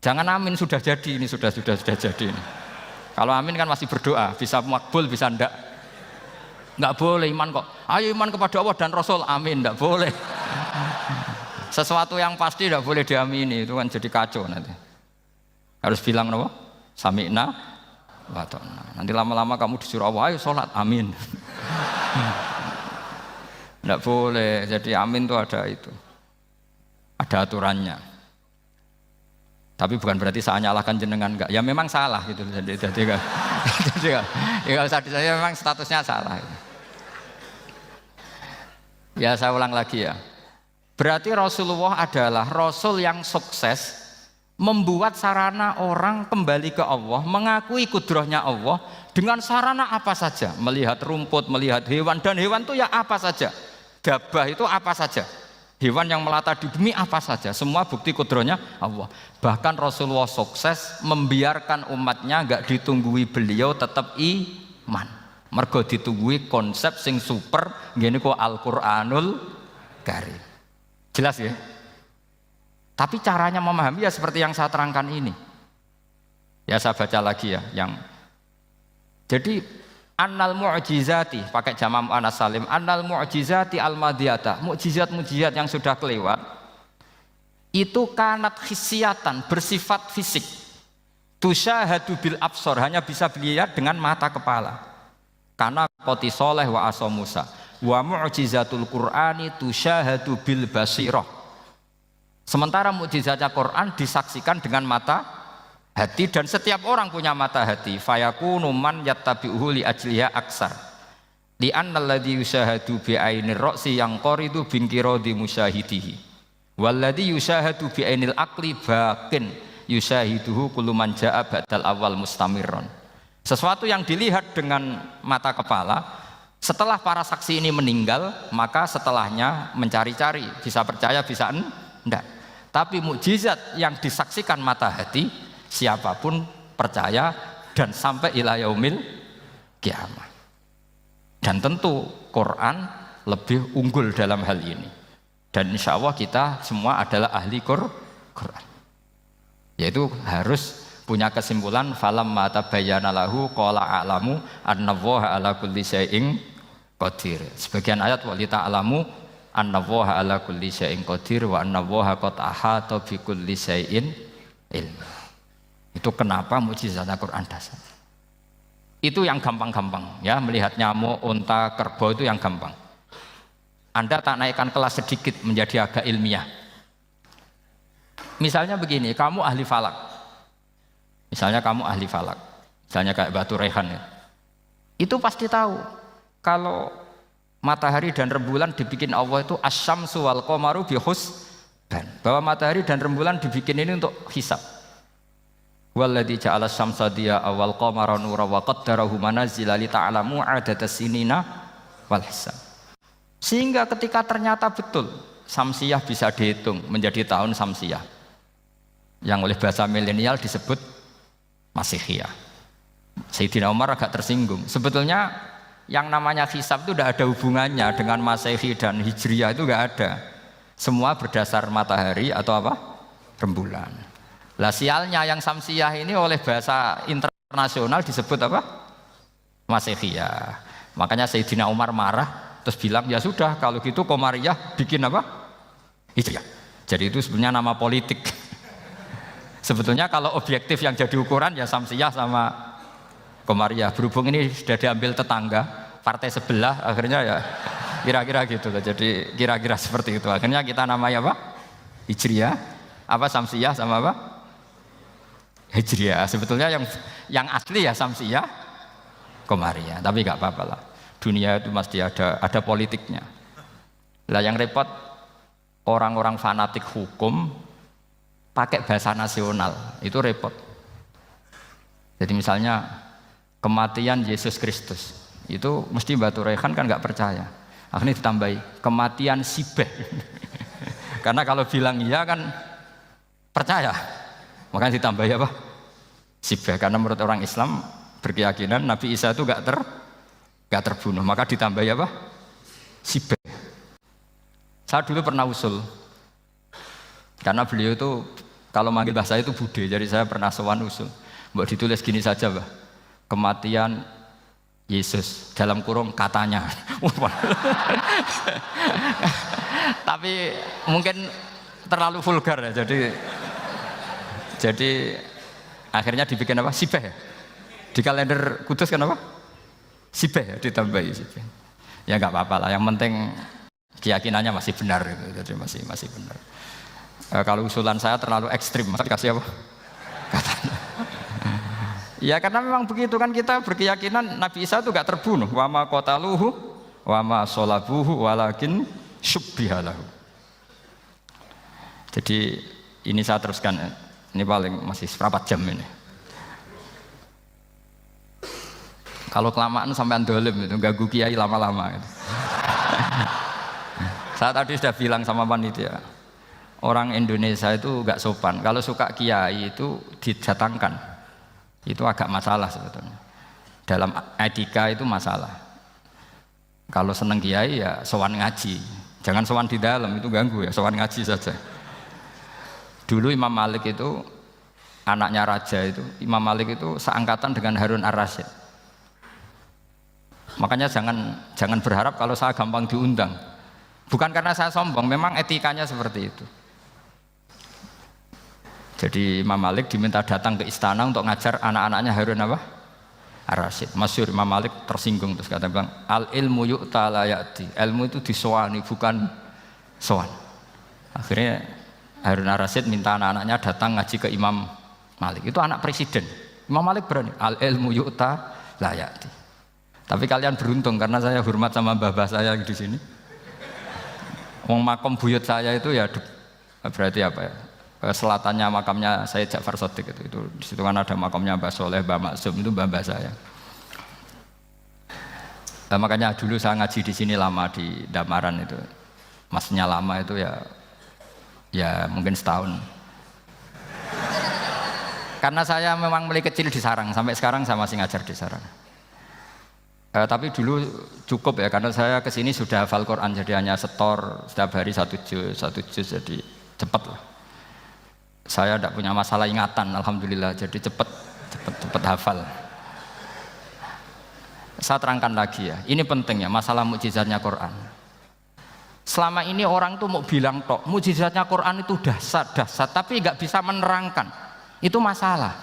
jangan amin sudah jadi, ini sudah jadi ini. Kalau amin kan masih berdoa, bisa makbul bisa ndak boleh iman kok. Ayo iman kepada Allah dan Rasul, amin, ndak boleh. Sesuatu yang pasti ndak boleh diamini, itu kan jadi kacau nanti. Harus bilang apa? Sami'na wa ta'na. Nanti lama-lama kamu disuruh Allah, ayo sholat, amin. Ndak boleh, jadi amin itu ada itu. Ada aturannya. Tapi bukan berarti saya nyalahkan jenengan, enggak. Ya memang salah gitu. Jadi kan. Ya usah saya memang statusnya salah. Ya saya ulang lagi ya. Berarti Rasulullah adalah Rasul yang sukses membuat sarana orang kembali ke Allah, mengakui kudrohnya Allah dengan sarana apa saja. Melihat rumput, melihat hewan, dan hewan itu ya apa saja. Dabah itu apa saja. Hewan yang melata di bumi apa saja, semua bukti kudrohnya Allah. Bahkan Rasulullah sukses membiarkan umatnya enggak ditunggui beliau tetap iman. Mergo ditunggui konsep sing super, ngene kok Al-Qur'anul Karim. Jelas ya? Tapi caranya memahami ya seperti yang saya terangkan ini. Ya saya baca lagi ya, yang jadi annal mu'jizati, pakai jama' mu'annas salim, annal mu'jizati al-madiyata, mukjizat-mukjizat yang sudah kelewat itu kanat khisiatan, bersifat fisik, tusyahadu bil absor, hanya bisa dilihat dengan mata kepala, karena qoti soleh wa aso Musa, wa mu'jizatul Qur'ani tusyahadu bil basirah. Sementara mukjizatnya Quran disaksikan dengan mata hati, dan setiap orang punya mata hati. Fayakunu man yattabi'uhu li ajliha aksar. Li annal ladzi yusyahadu bi ainir ra'si yang qaridu bin qiradi musyahidihi. Wal ladzi yusyahadu bi ainil aqli baqin yusyahiduhu kullu man jaa ba'dal awal mustamirron. Sesuatu yang dilihat dengan mata kepala, setelah para saksi ini meninggal, maka setelahnya mencari-cari, bisa percaya bisa enggak. Tapi mukjizat yang disaksikan mata hati, siapapun percaya dan sampai ila yaumil kiamah. Dan tentu Quran lebih unggul dalam hal ini. Dan insya Allah kita semua adalah ahli Quran. Yaitu harus punya kesimpulan falamma tabayyana lahu qala a'lamu annallaha ala kulli syai'in qadir. Sebagian ayat wa li ta'lamu annallaha ala kulli syai'in qadir wa annallaha qad ahata bi kulli syai'in ilma. Itu kenapa mukjizat Al-Qur'an dasar. Itu yang gampang-gampang ya, melihat nyamuk, unta, kerbau itu yang gampang. Anda tak naikkan kelas sedikit menjadi agak ilmiah. Misalnya begini, kamu ahli falak. Misalnya kayak Batu Rehan ya. Itu pasti tahu kalau matahari dan rembulan dibikin Allah itu asyamsu wal qamaru bi husban. Bahwa matahari dan rembulan dibikin ini untuk hisab. Walladzi ja'ala syamsa diya'a wal qamara nura wa qaddarahu manazila li ta'lamu 'adadas sinina wal hisab. Sehingga ketika ternyata betul Samsiyah bisa dihitung menjadi tahun Samsiyah yang oleh bahasa milenial disebut Masihiyah. Sayyidina Umar agak tersinggung. Sebetulnya yang namanya hisab itu tidak ada hubungannya dengan Masehi dan Hijriyah, itu tidak ada. Semua berdasar matahari atau apa? Rembulan. Lah sialnya yang Samsiyah ini oleh bahasa internasional disebut apa? Masihiyah. Makanya Sayyidina Umar marah terus bilang ya sudah kalau gitu Qamariyah bikin apa? Hijriyah. Jadi itu sebenarnya nama politik. Sebetulnya kalau objektif yang jadi ukuran ya Samsiyah sama Qamariyah. Berhubung ini sudah diambil tetangga partai sebelah, akhirnya ya kira-kira gitu loh. Jadi kira-kira seperti itu. Akhirnya kita namanya apa? Hijriyah, apa Samsiyah sama apa? Hijriyah. Sebetulnya yang asli ya Samsiyah, Qamariyah. Tapi nggak apa-apa lah. Dunia itu mesti ada politiknya. Lah yang repot orang-orang fanatik hukum pakai bahasa nasional, itu repot. Jadi misalnya kematian Yesus Kristus, itu mesti Batu Rehan kan nggak percaya. Akhirnya ditambahi kematian Sibeh. Karena kalau bilang iya kan percaya, makanya ditambahi apa? Sibeh. Karena menurut orang Islam berkeyakinan Nabi Isa itu nggak terbunuh, maka ditambahi apa? Sibeh. Saya dulu pernah usul. Karena beliau itu kalau manggil bahasa itu Bude, jadi saya pernah sowan usul. Mbok ditulis gini saja, Mbah. Kematian Yesus dalam kurung katanya. Tapi mungkin terlalu vulgar ya. Jadi akhirnya dibikin apa? Sibeh ya. Di kalender Kudus kan apa? Sibeh ya, ditambahi Sibeh. Ya nggak apa-apa lah. Yang penting keyakinannya masih benar gitu. Jadi masih benar. Kalau usulan saya terlalu ekstrim, masa dikasih apa? Katanya. Ya karena memang begitu kan, kita berkeyakinan Nabi Isa itu gak terbunuh. Wa ma qataluhu wa ma sholabuhu walakin syubbihalahu. Jadi ini saya teruskan. Ini paling masih seperempat jam ini. Kalau kelamaan sampai dolim itu ganggu kiai lama-lama. Gitu. Saya tadi sudah bilang sama panitia. Orang Indonesia itu gak sopan. Kalau suka kiai itu didatangkan, itu agak masalah sebetulnya. Dalam etika itu masalah. Kalau seneng kiai ya sowan ngaji. Jangan sowan di dalam, itu ganggu ya. Sowan ngaji saja. Dulu Imam Malik itu anaknya raja itu. Imam Malik itu seangkatan dengan Harun Ar-Rasyid. Makanya jangan berharap kalau saya gampang diundang. Bukan karena saya sombong, memang etikanya seperti itu. Jadi Imam Malik diminta datang ke istana untuk ngajar anak-anaknya Harun apa? Ar-Rasyid. Masyhur Imam Malik tersinggung terus kata bilang al ilmu yu'ta la ya'ti. Ilmu itu disowani bukan sowan. Akhirnya Harun Ar-Rasyid minta anak-anaknya datang ngaji ke Imam Malik. Itu anak presiden. Imam Malik berani al ilmu yu'ta la ya'ti. Tapi kalian beruntung karena saya hormat sama mbah-mbah saya di sini. Wong makom buyut saya itu ya berarti apa ya? Selatannya makamnya Sayyid Ja'far Shadiq itu di situ kan ada makamnya Mbah Soleh, Mbah Maksum, itu mbah-mbah saya. Nah, makanya dulu saya ngaji di sini lama di Damaran itu. Maksudnya lama itu ya mungkin setahun. Karena saya memang mulai kecil di Sarang, sampai sekarang saya masih ngajar di Sarang. Tapi dulu cukup ya, karena saya kesini sudah hafal Quran, jadi hanya setor setiap hari satu juz jadi cepat lah. Saya tidak punya masalah ingatan, alhamdulillah, jadi cepet hafal. Saya terangkan lagi ya, ini penting ya masalah mukjizatnya Quran. Selama ini orang tuh mau bilang tok, mukjizatnya Quran itu dahsyat, tapi nggak bisa menerangkan. Itu masalah.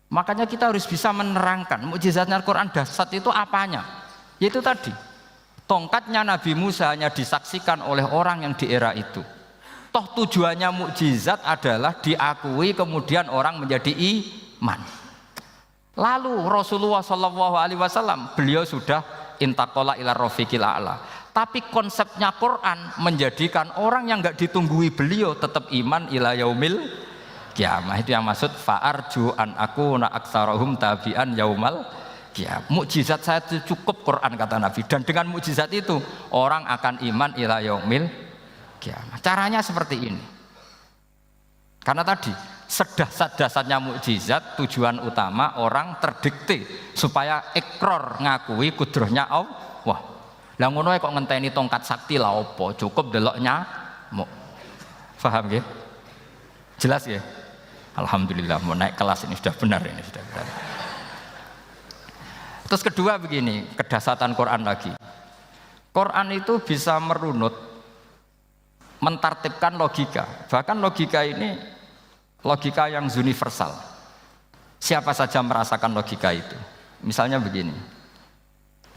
Makanya kita harus bisa menerangkan mukjizatnya Quran dahsyat itu apanya. Yaitu tadi, tongkatnya Nabi Musa hanya disaksikan oleh orang yang di era itu. Toh tujuannya mukjizat adalah diakui kemudian orang menjadi iman. Lalu Rasulullah SAW beliau sudah intaqala ila rafiqil a'la. Tapi konsepnya Quran menjadikan orang yang enggak ditunggui beliau tetap iman ila yaumil kiamah. Itu yang maksud fa'arju an akuna aktsarahum tabi'an yaumal kiamah. Mukjizat saya itu cukup Quran kata Nabi, dan dengan mukjizat itu orang akan iman ila yaumil kiamah. Caranya seperti ini. Karena tadi sedahsyat-dahsyatnya mukjizat tujuan utama orang terdikte supaya ikrar ngakui kudrohnya Allah. Lah ngono kok ngenteni tongkat sakti lah opo? Cukup deloknya mau. Paham nggih? Jelas ya? Alhamdulillah mau naik kelas ini sudah benar ini sudah benar. Terus kedua begini, kedahsyatan Quran lagi. Quran itu bisa merunut, mentartibkan logika. Bahkan logika ini logika yang universal. Siapa saja merasakan logika itu. Misalnya begini.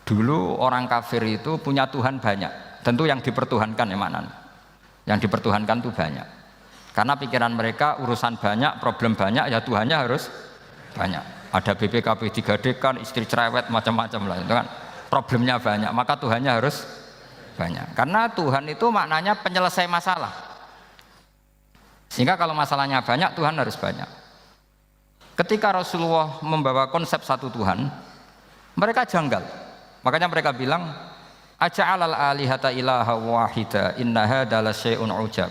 Dulu orang kafir itu punya Tuhan banyak. Tentu yang dipertuhankan ya mana? Yang dipertuhankan itu banyak. Karena pikiran mereka urusan banyak, problem banyak, ya Tuhannya harus banyak. Ada BPKB 3D kan, istri cerewet macam-macam lah itu kan. Problemnya banyak, maka Tuhannya harus banyak. Karena Tuhan itu maknanya penyelesai masalah. Sehingga kalau masalahnya banyak, Tuhan harus banyak. Ketika Rasulullah membawa konsep satu Tuhan, mereka janggal. Makanya mereka bilang, aja'alal alihata ilaha wahida inna hadza lasyai'un ujab.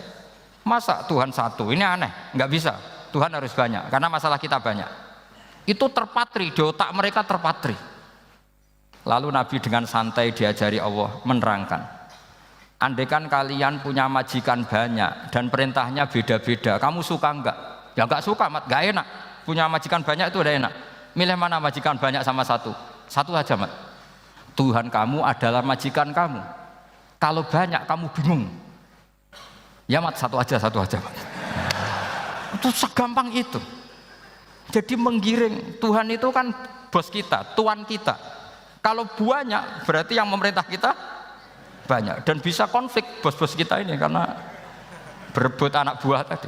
Masa Tuhan satu? Ini aneh, nggak bisa. Tuhan harus banyak karena masalah kita banyak. Itu terpatri di otak mereka, terpatri. Lalu Nabi dengan santai diajari Allah menerangkan. Andaikan kalian punya majikan banyak dan perintahnya beda-beda, kamu suka enggak? Ya enggak suka, Mat, enggak enak. Punya majikan banyak itu udah enak. Milih mana majikan banyak sama satu? Satu aja, Mat. Tuhan kamu adalah majikan kamu. Kalau banyak kamu bingung. Ya, Mat, satu aja, Mat. Itu segampang itu. Jadi menggiring, Tuhan itu kan bos kita, tuan kita. Kalau banyak berarti yang memerintah kita banyak, dan bisa konflik bos-bos kita ini karena berebut anak buah tadi.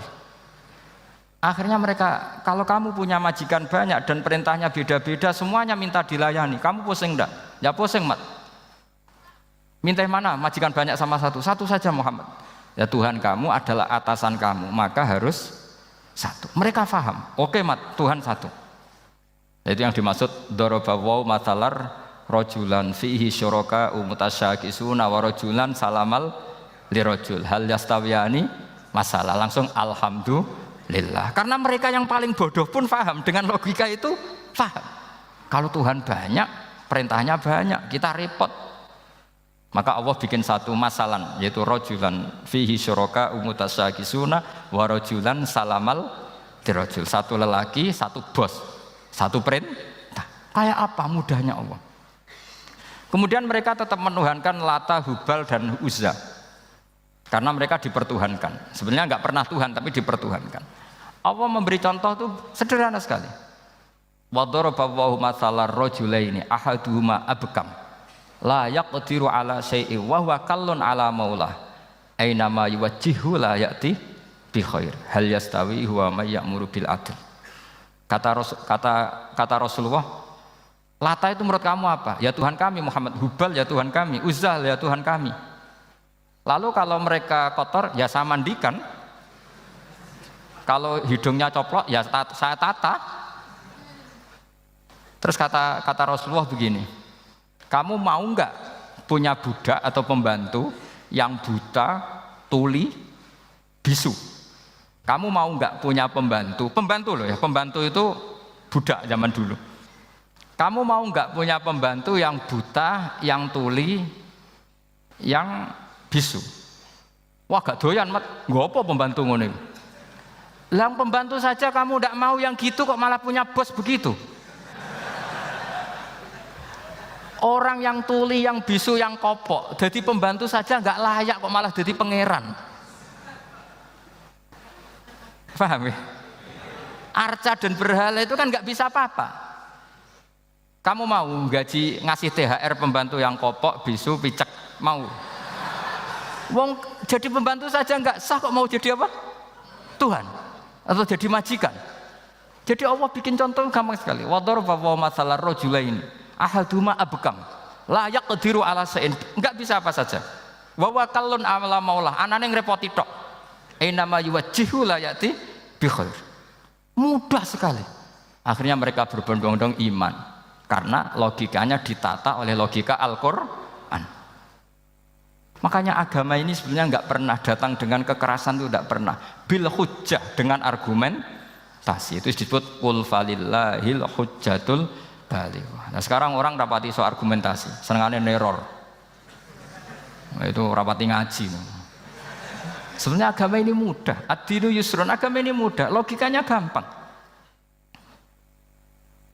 Akhirnya mereka, kalau kamu punya majikan banyak dan perintahnya beda-beda, semuanya minta dilayani, kamu pusing enggak? Ya pusing, Mat. Minta mana? Majikan banyak sama satu? Satu saja, Muhammad. Ya Tuhan kamu adalah atasan kamu, maka harus satu. Mereka paham. Oke, Mat, Tuhan satu. Itu yang dimaksud dorobawaw matalar rojulan fihi syuraka umutasyakisuna wa rojulan salamal lirojul hal yastawiyani masalah. Langsung alhamdulillah. Karena mereka yang paling bodoh pun paham dengan logika itu, paham. Kalau Tuhan banyak, perintahnya banyak, kita repot. Maka Allah bikin satu masalan, yaitu rojulan fihi syuraka umutasyakisuna wa rojulan salamal lirojul. Satu lelaki, satu bos, satu perintah. Kayak apa mudahnya Allah. Kemudian mereka tetap menuhankan Lata, Hubal, dan Uzza. Karena mereka dipertuhankan. Sebenarnya nggak pernah Tuhan, tapi dipertuhankan. Allah memberi contoh itu sederhana sekali. Wa daraballahu mathalar rajulaini ahaduhuma abkam la yaqdiru ala syai'in wa huwa kallun ala maulah aina ma yuwajjihu la ya'ti bi khair hal yastawi huwa may ya'muru bil adl. Kata Rasulullah, Lata itu menurut kamu apa? Ya Tuhan kami. Muhammad, Hubal ya Tuhan kami. Uzzah ya Tuhan kami. Lalu kalau mereka kotor ya saya mandikan. Kalau hidungnya coplok ya saya tata. Terus kata Rasulullah begini, kamu mau enggak punya budak atau pembantu yang buta, tuli, bisu? Kamu mau enggak punya pembantu? Pembantu loh ya, pembantu itu budak zaman dulu. Kamu mau enggak punya pembantu yang buta, yang tuli, yang bisu? Wah gak doyan, Mat. Nggo apa pembantu ngono? Lah pembantu saja kamu tidak mau yang gitu kok malah punya bos begitu. Orang yang tuli, yang bisu, yang kopok, jadi pembantu saja nggak layak kok malah jadi pangeran. Paham ya? Arca dan berhala itu kan nggak bisa apa-apa. Kamu mau gaji ngasih THR pembantu yang kopok, bisu, picek, mau? Wong jadi pembantu saja nggak sah kok mau jadi apa? Tuhan atau jadi majikan. Jadi Allah bikin contoh gampang sekali. Wadaraba masalah rajulain ahaduma abkam la yaqdiru ala sa'in, enggak bisa apa saja. Wa wakallun ala maulah, anane ngrepoti tok. Inama yuwajjihu la yati bi khair. Mudah sekali. Akhirnya mereka berbondong-bondong iman karena logikanya ditata oleh logika Al-Qur'an. Makanya agama ini sebenarnya enggak pernah datang dengan kekerasan, itu enggak pernah. Bil hujjah, dengan argumentasi. Itu disebut qul falillahil hujjatul balighah. Nah sekarang orang rapati soal argumentasi, senengane neror. Nah, itu rapati ngaji. Sebenarnya agama ini mudah. Ad-dinu yusrun, agama ini mudah, logikanya gampang.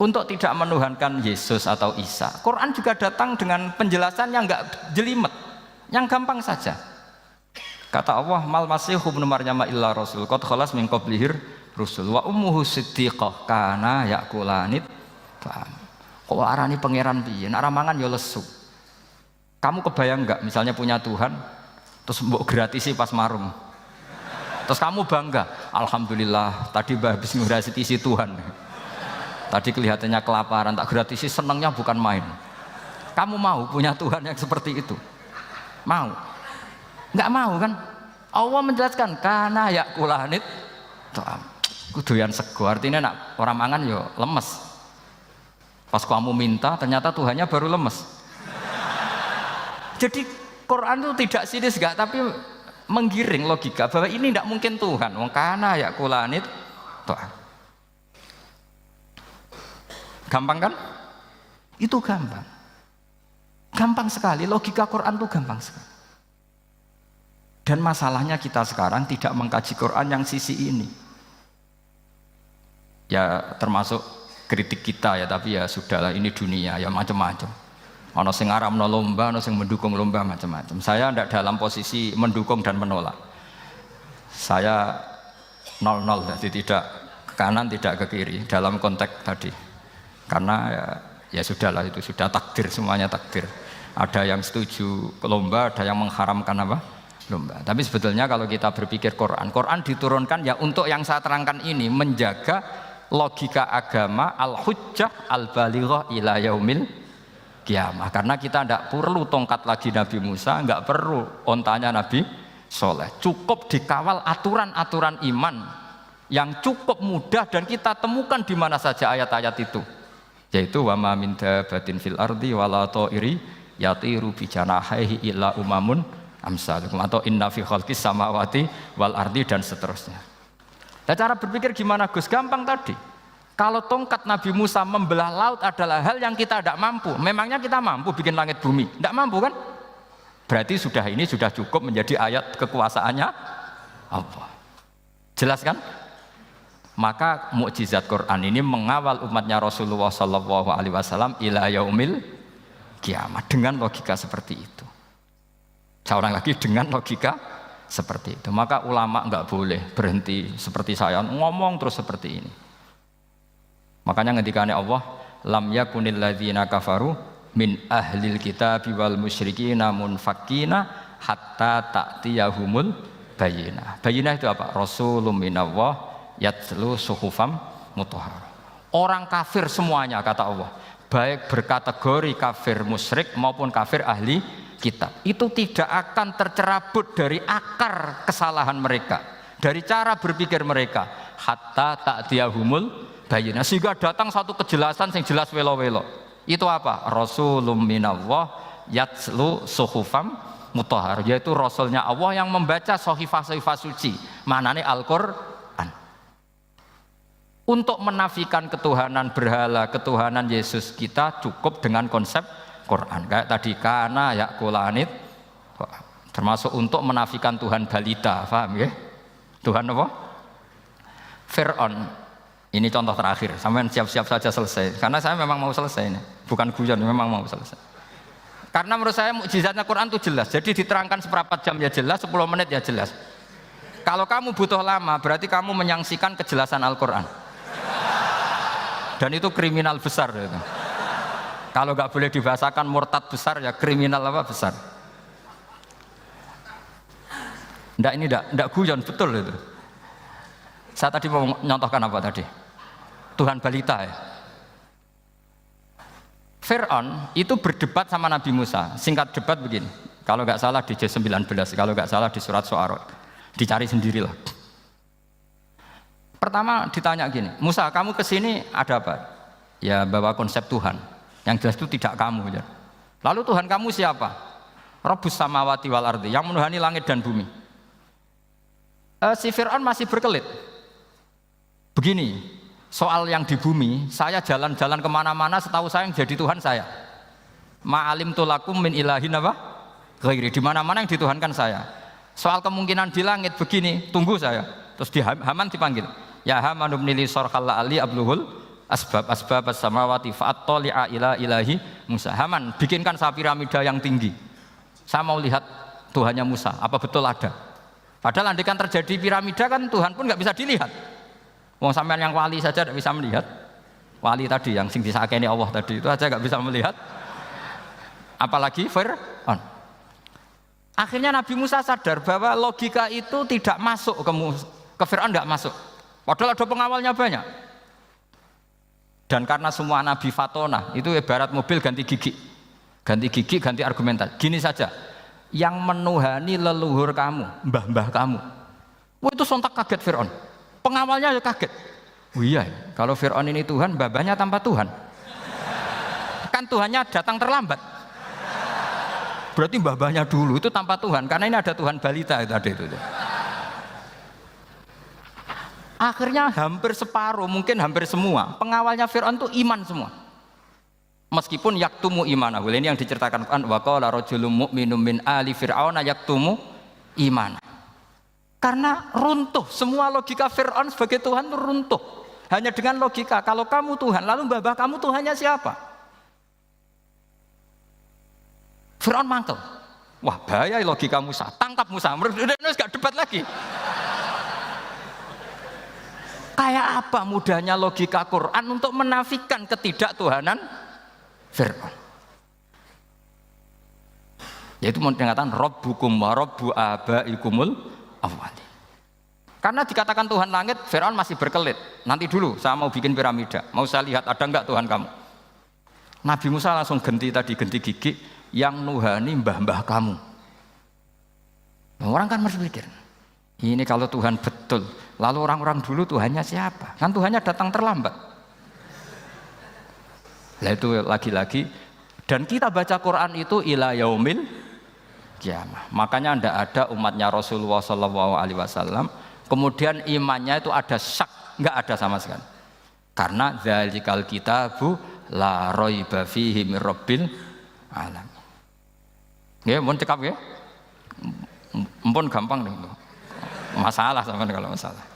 Untuk tidak menuhankan Yesus atau Isa, Quran juga datang dengan penjelasan yang enggak jelimet, yang gampang saja. Kata Allah, mal masihu ibnu maryam illa rasul qad khalas min qablihir rusul wa ummuhu siddiqah kana yakulanit. Kok arani pangeran piye? Nek mangan ya lesu. Kamu kebayang enggak misalnya punya Tuhan terus mbok gratisi pas marung. Terus kamu bangga, alhamdulillah tadi Mbah habis ngratisi Tuhan. Tadi kelihatannya kelaparan, tak gratisi, senangnya bukan main. Kamu mau punya Tuhan yang seperti itu? Mau? Enggak mau kan? Allah menjelaskan kana yakulanit kuduyan sego, artinya nak orang mangan yo lemes. Pas kamu minta ternyata Tuhannya baru lemes. Jadi Quran itu tidak sinis enggak, tapi menggiring logika bahwa ini tidak mungkin Tuhan. Wong kana yakulanit gampang kan? Itu gampang. Gampang sekali, logika Quran itu gampang sekali. Dan masalahnya kita sekarang tidak mengkaji Quran yang sisi ini. Ya termasuk kritik kita ya, tapi ya sudahlah, ini dunia ya macam-macam. Ono sing ngaramno lomba, ono sing mendukung lomba, macam-macam. Saya tidak dalam posisi mendukung dan menolak. Saya 0-0, jadi tidak ke kanan tidak ke kiri dalam konteks tadi. Karena ya sudahlah, itu sudah takdir, semuanya takdir. Ada yang setuju ke lomba, ada yang mengharamkan apa? Lomba. Tapi sebetulnya kalau kita berpikir Quran diturunkan ya untuk yang saya terangkan ini, menjaga logika agama al-hujjah al-balighah ila yaumil kiamah. Karena kita tidak perlu tongkat lagi Nabi Musa, enggak perlu ontanya Nabi Soleh. Cukup dikawal aturan-aturan iman yang cukup mudah dan kita temukan di mana saja ayat-ayat itu. Yaitu wa ma min dabatin fil ardi wala ta'iri yatiru bi janahihi illa umamun amsalukum, atau inna fi khalqis samawati wal ardi, dan seterusnya. Nah, cara berpikir gimana Gus? Gampang tadi. Kalau tongkat Nabi Musa membelah laut adalah hal yang kita tidak mampu, memangnya kita mampu bikin langit bumi? Tidak mampu kan? Berarti ini sudah cukup menjadi ayat kekuasaannya Allah. Jelas kan? Maka mukjizat Quran ini mengawal umatnya Rasulullah SAW ila yaumil kiamat dengan logika seperti itu. Seorang lagi dengan logika seperti itu. Maka ulama enggak boleh berhenti seperti saya ngomong terus seperti ini. Makanya ngendikane Allah, lam yakunil ladzina kafaru min ahlil kitabi wal musyrikina munfakina hatta ta'tiyahumul bayyinah. Bayyinah itu apa? Rasulun minallah yatlu suhufam mutahharah. Orang kafir semuanya kata Allah, baik berkategori kafir musyrik maupun kafir ahli kitab, itu tidak akan tercerabut dari akar kesalahan mereka, dari cara berpikir mereka, hatta ta'tiyahumul bayyinah, sehingga datang satu kejelasan yang jelas welo-welo. Itu apa? Rasulun minallah yatlu suhufam mutahharah, yaitu rasulnya Allah yang membaca sahifah-sahifah suci, maknanya Al-Qur'an. Untuk menafikan ketuhanan berhala, ketuhanan Yesus, kita cukup dengan konsep Quran. Kayak tadi kana yakulanit, termasuk untuk menafikan Tuhan balita, paham ya? Tuhan apa? Fir'aun, ini contoh terakhir, sampean siap-siap saja selesai. Karena saya memang mau selesai ini, bukan guyon, memang mau selesai. Karena menurut saya mukjizatnya Quran itu jelas. Jadi diterangkan seperempat jam ya jelas, 10 menit ya jelas. Kalau kamu butuh lama, berarti kamu menyaksikan kejelasan Al-Quran. Dan itu kriminal besar. Itu. Kalau nggak boleh dibahasakan murtad besar, ya kriminal apa besar. Nggak, ini nggak guyon, betul itu. Saya tadi mau nyontohkan apa tadi? Tuhan balita ya. Fir'aun itu berdebat sama Nabi Musa. Singkat debat begini. Kalau nggak salah di J19, kalau nggak salah di surat Syu'ara. Dicari sendirilah. Pertama ditanya gini, Musa kamu kesini ada apa? Ya bawa konsep Tuhan. Yang jelas itu tidak kamu. Ya. Lalu Tuhan kamu siapa? Rabbus samawati wal ardi, yang menuhani langit dan bumi. Si Fir'aun masih berkelit. Begini, soal yang di bumi, saya jalan-jalan kemana-mana, setahu saya yang jadi Tuhan saya. Ma'alim tulakum min ilahin apa? Ghairi, di mana-mana yang dituhankan saya. Soal kemungkinan di langit begini, tunggu saya. Terus di Haman dipanggil. Ya Haman ibnili sarhal ali abluhul asbab as-samawati fa'attali'a ila ilahi Musa. Haman, bikinkan piramida yang tinggi. Saya mau lihat Tuhannya Musa, apa betul ada? Padahal andaikan terjadi piramida kan Tuhan pun nggak bisa dilihat. Wong sampean yang wali saja tidak bisa melihat. Wali tadi yang sing disakeni Allah tadi itu aja nggak bisa melihat. Apalagi Fir'aun. Akhirnya Nabi Musa sadar bahwa logika itu tidak masuk ke Fir'aun, tidak masuk. Padahal ada pengawalnya banyak. Dan karena semua Nabi Fatona itu ibarat mobil ganti gigi, ganti argumentasi. Gini saja, yang menuhani leluhur kamu, mbah-mbah kamu. Wah itu sontak kaget Fir'aun. Pengawalnya kaget. Oh iya, kalau Fir'aun ini Tuhan, mbah-mbahnya tanpa Tuhan. Kan Tuhannya datang terlambat. Berarti mbah-mbahnya dulu itu tanpa Tuhan, karena ini ada Tuhan balita itu ada itu. Akhirnya hampir separuh, mungkin hampir semua pengawalnya Fir'aun itu iman semua. Meskipun yaktumu imanahu, ini yang diceritakan Quran, wa qala rajulun mu'minun min ali fir'auna yaktumu iman. Karena runtuh, semua logika Fir'aun sebagai Tuhan itu runtuh. Hanya dengan logika, kalau kamu Tuhan, lalu mbah kamu Tuhannya siapa? Fir'aun mangkel. Wah bahaya logika Musa, tangkap Musa, udah gak debat lagi. Kayak apa mudahnya logika Quran untuk menafikan ketidaktuhanan Fir'aun. Yaitu mengatakan Rabbukum wa Rabbu abaikumul awwalin. Karena dikatakan Tuhan langit, Fir'aun masih berkelit. Nanti dulu saya mau bikin piramida, mau saya lihat ada enggak Tuhan kamu. Nabi Musa langsung ganti gigi, yang nuhani mbah-mbah kamu. Orang kan berpikir, ini kalau Tuhan betul, lalu orang-orang dulu Tuhannya siapa? Kan Tuhannya datang terlambat. Nah itu lagi-lagi, dan kita baca Quran itu ila yaumil kiamah. Makanya tidak ada umatnya Rasulullah SAW kemudian imannya itu ada syak, nggak ada sama sekali. Karena dzalikal kitabu la raiba fihi mir rabbil alamin. Ya, mohon cekap ya. Mumpun gampang deh. Masalah sama kalau masalah.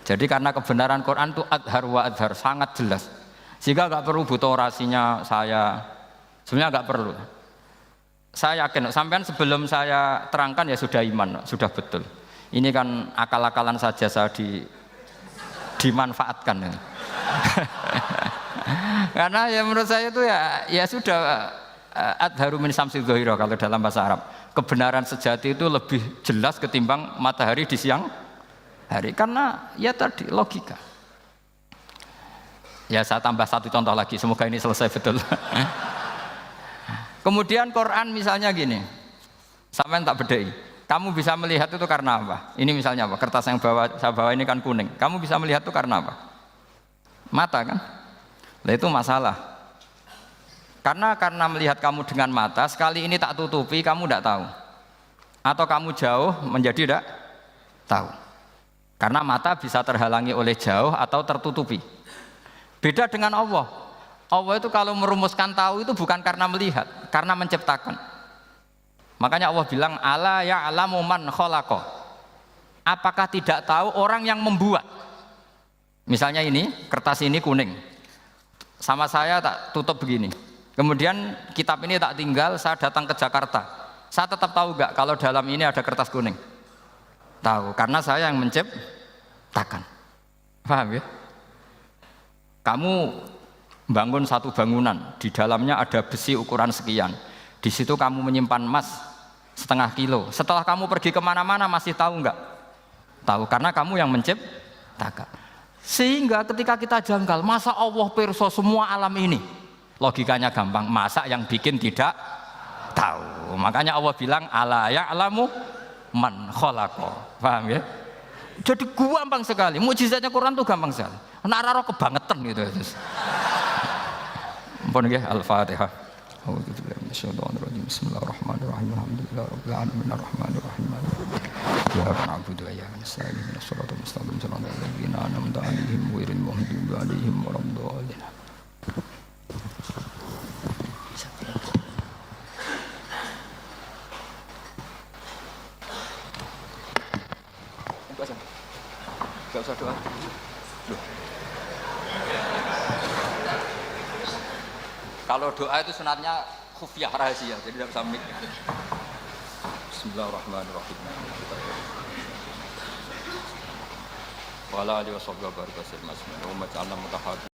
Jadi karena kebenaran Quran itu adhar wa adhar, sangat jelas. Sehingga nggak perlu butuh orasinya saya. Sebenarnya nggak perlu. Saya yakin, sampean sebelum saya terangkan ya sudah iman, sudah betul. Ini kan akal-akalan saja saya dimanfaatkan. Karena ya menurut saya itu ya sudah adharu min samsi dhahira kalau dalam bahasa Arab. Kebenaran sejati itu lebih jelas ketimbang matahari di siang hari. Karena ya tadi logika. Ya saya tambah satu contoh lagi, semoga ini selesai betul. Kemudian Quran misalnya gini, sampai tak bedai. Kamu bisa melihat itu karena apa? Ini misalnya apa? Kertas yang saya bawa ini kan kuning. Kamu bisa melihat itu karena apa? Mata kan? Nah itu masalah. Karena melihat kamu dengan mata, sekali ini tak tutupi, kamu tidak tahu. Atau kamu jauh menjadi tidak tahu. Karena mata bisa terhalangi oleh jauh atau tertutupi. Beda dengan Allah. Allah itu kalau merumuskan tahu itu bukan karena melihat, karena menciptakan. Makanya Allah bilang ala ya'lamu man khalaqa. Apakah tidak tahu orang yang membuat? Misalnya ini, kertas ini kuning. Sama saya tak tutup begini. Kemudian kitab ini tak tinggal, saya datang ke Jakarta. Saya tetap tahu enggak kalau dalam ini ada kertas kuning? Tahu, karena saya yang menciptakan. Paham ya? Kamu bangun satu bangunan, di dalamnya ada besi ukuran sekian. Di situ kamu menyimpan emas setengah kilo. Setelah kamu pergi kemana-mana masih tahu enggak? Tahu, karena kamu yang menciptakan. Sehingga ketika kita janggal, masa Allah pirsa semua alam ini? Logikanya gampang, masa yang bikin tidak tahu? Makanya Allah bilang, ala ya'lamu man khalaqa. Paham ya? Jadi gampang sekali, mukjizatnya Quran tuh gampang sekali. Nararo kebangetan gitu. Ampun nggih, Al-Fatihah. Bismillahirrahmanirrahim. Alhamdulillahirabbil alamin arrahmanir rahim. Iyyaka na'budu wa iyyaka nasta'in. Ihdinas siratal mustaqim. Siratal ladzina an'amta 'alaihim ghairil maghdubi 'alaihim waladdallin. Enggak usah doa. Kalau doa itu sunatnya khufyah, rahasia, jadi tidak bisa mik. Bismillahirrahmanirrahim. Wa ala alihi wa sahbihi wa barik wa sallam.